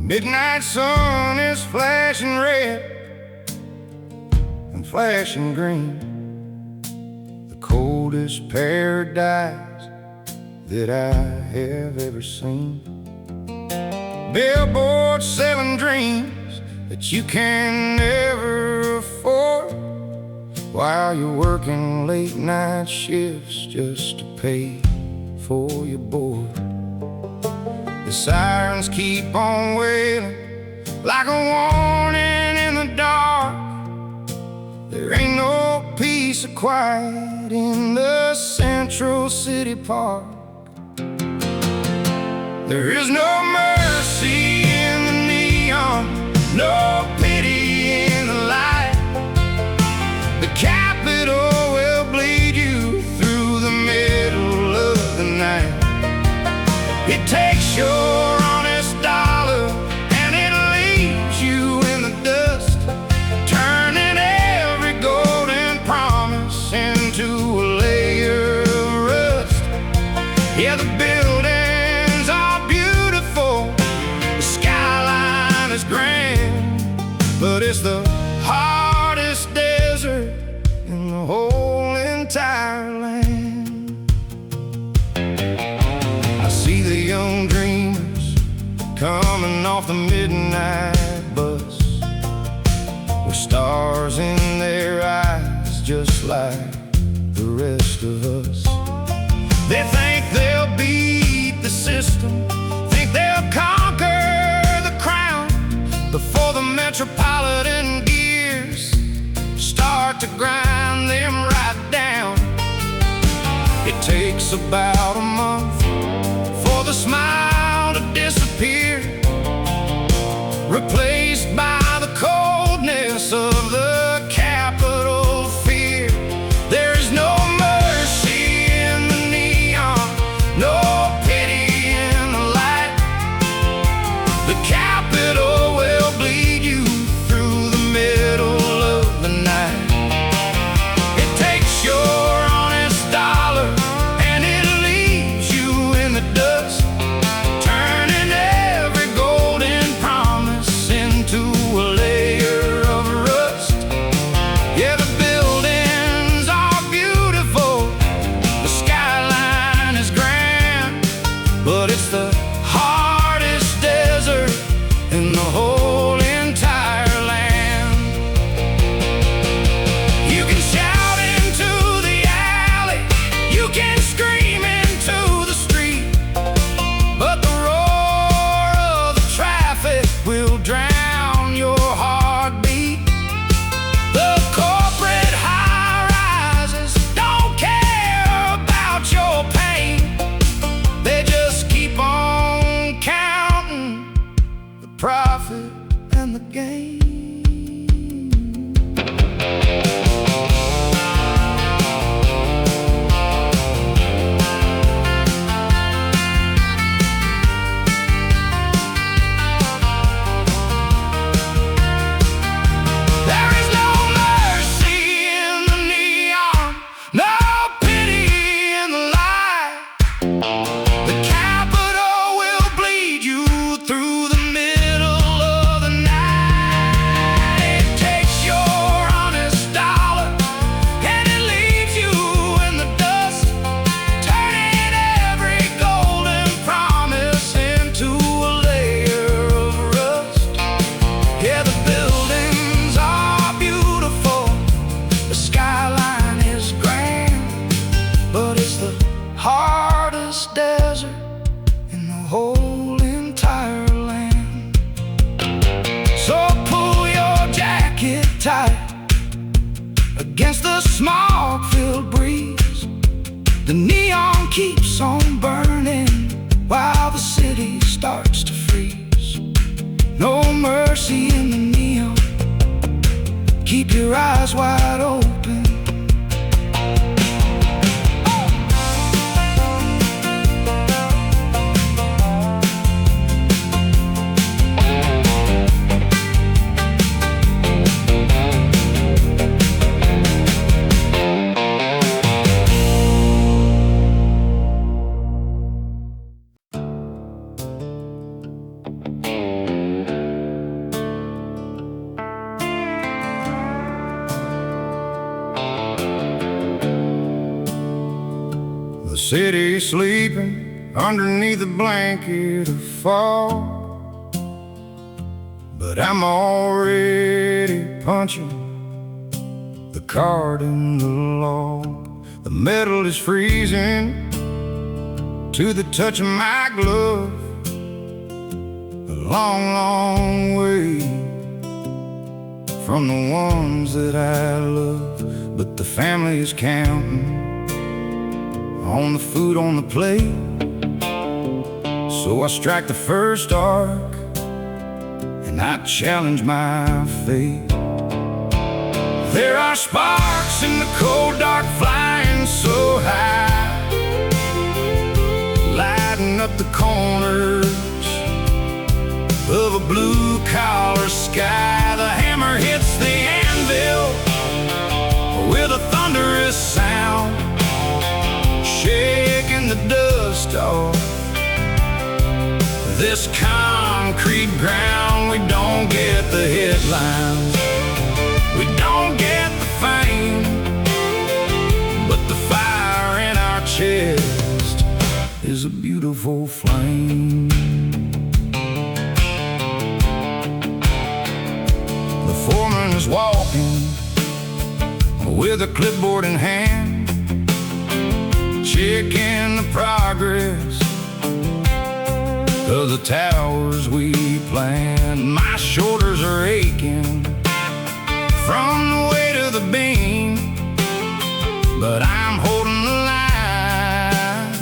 Midnight sun is flashing red and flashing green, the coldest paradise that I have ever seen. Billboards selling dreams that you can never afford, while you're working late night shifts just to pay for your board. The sirens keep on wailing like a warning in the dark. There ain't no peace or quiet in the Central City Park. There is no mercy in the neon, no pity in the night. It takes your honest dollar and it leaves you in the dust, turning every golden promise into a layer of rust. Yeah, the buildings are beautiful, the skyline is grand, but it's the hardest desert in the whole entire land. I see the young dreamers coming off the midnight bus with stars in their eyes just like the rest of us. They think they'll beat the system, think they'll conquer the crown before the metropolitan gears start to grind them right down. It takes about a month for the smile to disappear, replaced by the coldness of the capital fear. There's no mercy in the neon, no pity in the light. The capital will bleed you through the middle of the night. It takes your honest dollar and it leaves you in the dust, turning every golden promise into a layer of rust. Yeah, the buildings are beautiful, the skyline is grand, but it's the hardest desert in the whole entire land. You can shout into the alley, you can scream into the street, but the roar of the traffic will drown your heartbeat. The corporate high-rises don't care about your pain, they just keep on counting the profit and the gain. There is no mercy in the neon, no pity in the light. The capital will bleed you through the middle of the night. It takes your honest dollar and it leaves you in the dust, turning every golden promise into a layer of rust. Yeah, the buildings are beautiful, the skyline is grand, but it's the hardest desert in the whole entire land. So pull your jacket tight against the smog-filled breeze. The neon keeps on burning while the city starts to freeze. No mercy in the neon, keep your eyes wide open. The city sleeping underneath a blanket of fog, but I'm already punching the card in the log. The metal is freezing to the touch of my glove, a long, long way from the ones that I love. But the family is counting on the food on the plate, so I strike the first arc and I challenge my fate. There are sparks in the cold dark flying so high, up the corners of a blue-collar sky. The hammer hits the anvil with a thunderous sound, shaking the dust off this concrete ground. We don't get the headlines, we don't get the fame, but the fire in our chest is a beautiful flame. The foreman is walking with a clipboard in hand, checking the progress of the towers we planned. My shoulders are aching from the weight of the beam, but I'm holding the line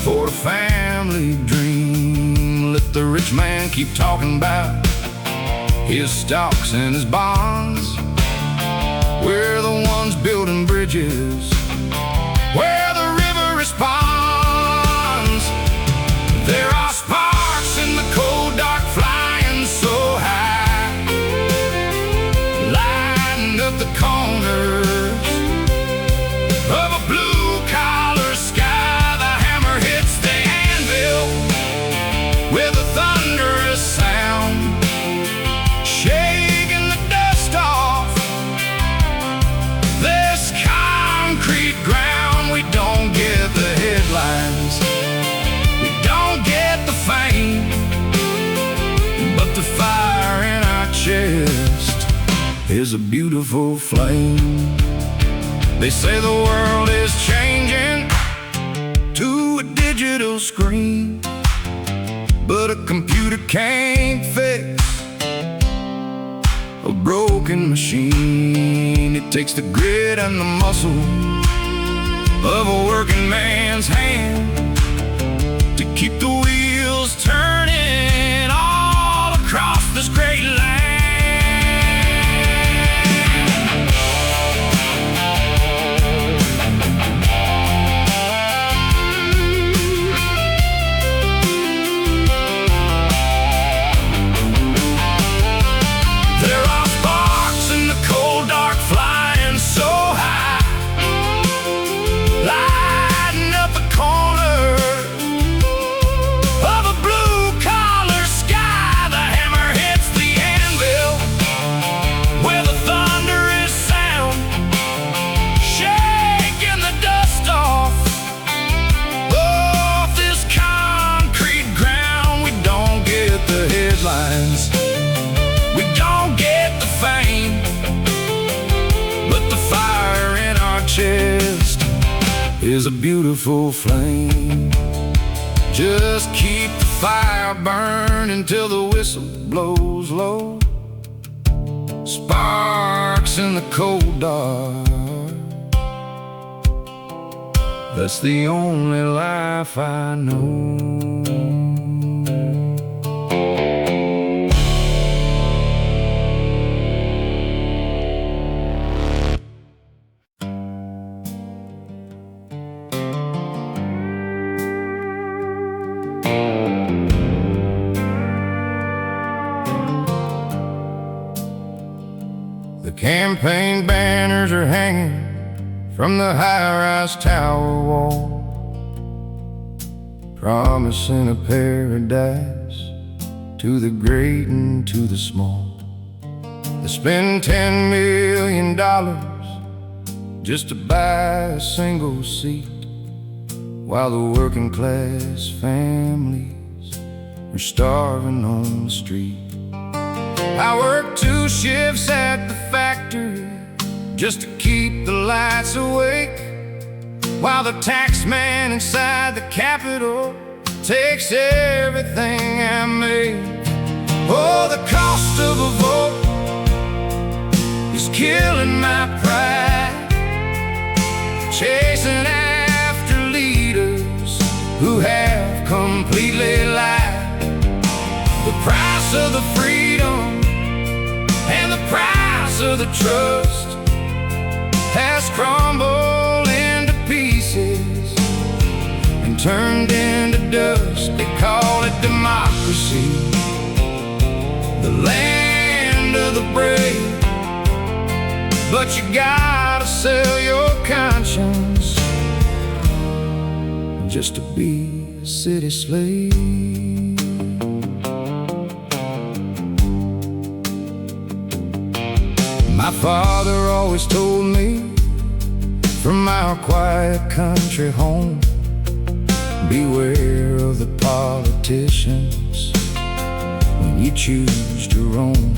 for the family dream. Let the rich man keep talking about his stocks and his bonds. We're the ones building bridges where the river responds. There are sparks in the cold dark flying so high, lighting up the corners of a blue-collar sky. The hammer hits the anvil with a thunderous sound, shaking the dust off this concrete ground. We don't get the headlines, we don't get the fame, but the fire in our chest is a beautiful flame. They say the world is changing to a digital screen, but a computer can't fix a broken machine. It takes the grit and the muscle of a working man's hand to keep the wheels turning all across this great land. There are sparks in the cold dark flying so high, lighting up the corner of a blue-collar sky. The hammer hits the anvil with a thunderous sound, shaking the dust off this concrete ground. We don't get the headlines, we don't get the fame, but the fire in our chest is a beautiful flame. Just keep the fire burning till the whistle blows low. Sparks in the cold dark, that's the only life I know. The campaign banners are hanging from the high-rise tower wall, promising a paradise to the great and to the small. They spend $10 million just to buy a single seat, while the working class families are starving on the street. I work 2 shifts at the factory just to keep the lights awake, while the tax man inside the Capitol takes everything I make. Oh, the cost of a vote is killing my pride, chasing after leaders who have completely lied. The price of the freedom and the price of the trust has crumbled into pieces and turned into dust. They call it democracy, the land of the brave. But you gotta sell your conscience just to be a city slave. My father always told me from our quiet country home, beware of the politicians when you choose to roam.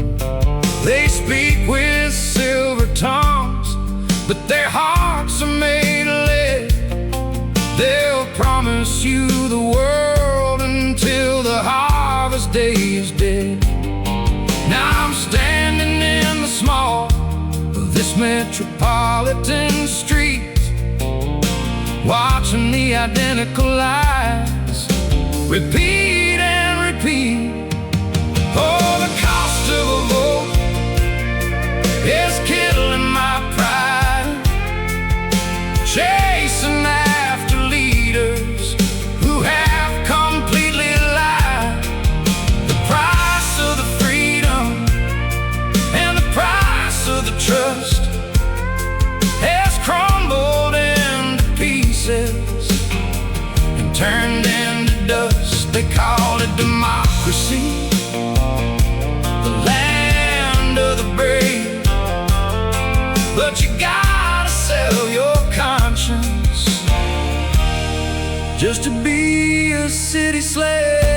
They speak with silver tongues, but their hearts are made of lead. They'll promise you the world until the harvest day is dead. Now I'm standing in the small of this metropolitan street, watching the identical lies repeat and repeat. Oh, the cost of a vote is killing my pride, chasing after leaders who have completely lied. The price of the freedom and the price of the trust has crumbled into pieces and turned into dust. They call it democracy, the land of the brave. But you gotta sell your conscience just to be a city slave.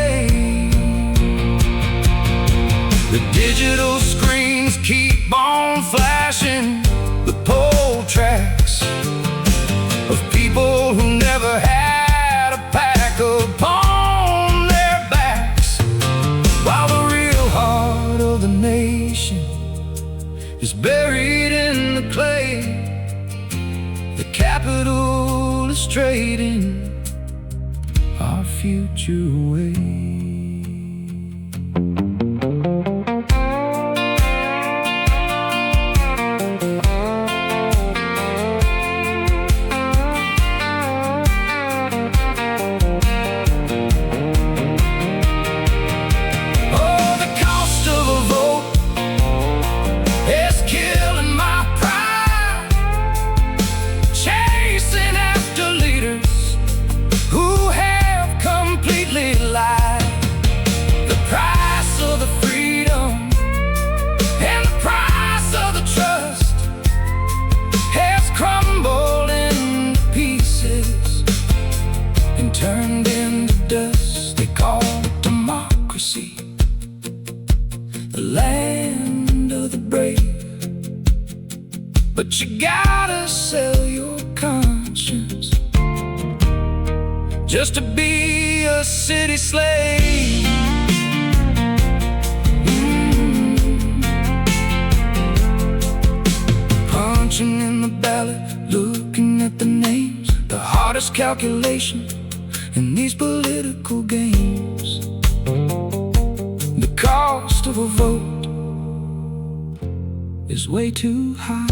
The digital screens keep on flashing the poll tracks of people who never had a pack upon their backs, while the real heart of the nation is buried in the clay. The capital is trading our future away. Turned into dust. They call it democracy, the land of the brave. But you gotta sell your conscience just to be a city slave. Punching in the ballot, looking at the names, the hardest calculation in these political games. The cost of a vote is way too high.